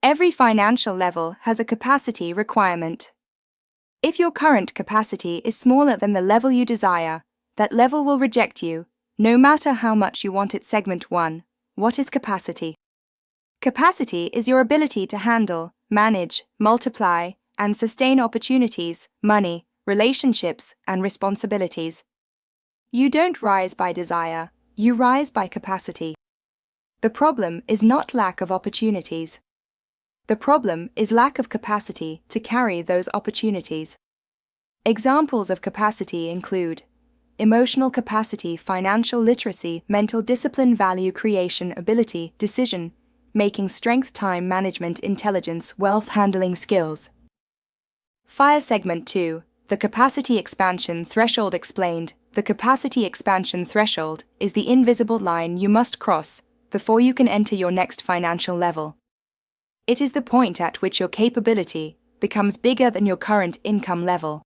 Every financial level has a capacity requirement. If your current capacity is smaller than the level you desire, that level will reject you, no matter how much you want it. Segment 1. What is capacity? Capacity is your ability to handle, manage, multiply, and sustain opportunities, money, relationships, and responsibilities. You don't rise by desire, you rise by capacity. The problem is not lack of opportunities. The problem is lack of capacity to carry those opportunities. Examples of capacity include emotional capacity, financial literacy, mental discipline, value creation, ability, decision making, strength, time management, intelligence, wealth handling skills. Fire. Segment 2. The capacity expansion threshold explained. The capacity expansion threshold is the invisible line you must cross before you can enter your next financial level. It is the point at which your capability becomes bigger than your current income level.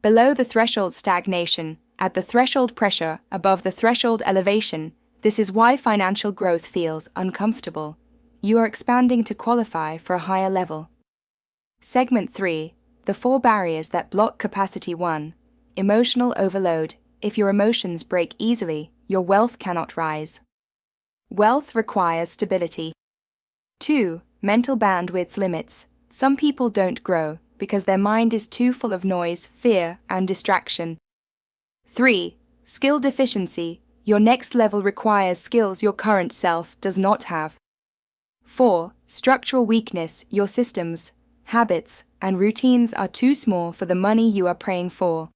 Below the threshold, stagnation; at the threshold, pressure; above the threshold, elevation. This is why financial growth feels uncomfortable. You are expanding to qualify for a higher level. Segment 3. The 4 barriers that block capacity. 1. Emotional overload. If your emotions break easily, your wealth cannot rise. Wealth requires stability. 2. Mental bandwidth limits. Some people don't grow because their mind is too full of noise, fear, and distraction. 3. Skill deficiency. Your next level requires skills your current self does not have. 4. Structural weakness. Your systems, habits, and routines are too small for the money you are praying for.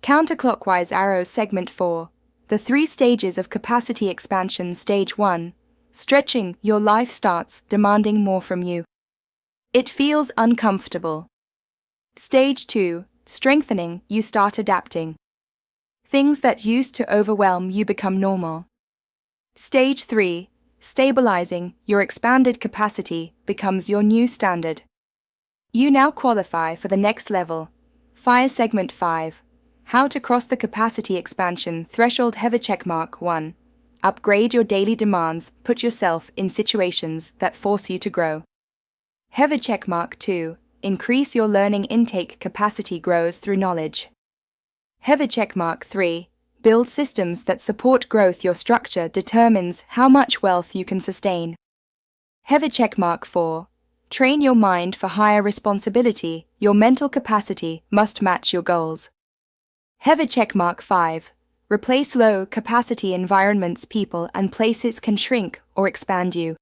Counterclockwise arrows. Segment 4. The 3 stages of capacity expansion. Stage 1. Stretching. Your life starts demanding more from you. It feels uncomfortable. Stage 2. Strengthening. You start adapting. Things that used to overwhelm you become normal. Stage 3. Stabilizing. Your expanded capacity becomes your new standard. You now qualify for the next level. Fire. Segment 5. How to cross the capacity expansion threshold. Heavy checkmark 1. Upgrade your daily demands. Put yourself in situations that force you to grow. Heavy checkmark 2. Increase your learning intake. Capacity grows through knowledge. Heavy checkmark 3. Build systems that support growth. Your structure determines how much wealth you can sustain. Heavy checkmark 4. Train your mind for higher responsibility. Your mental capacity must match your goals. Heavy checkmark 5. Replace low capacity environments. People and places can shrink or expand you.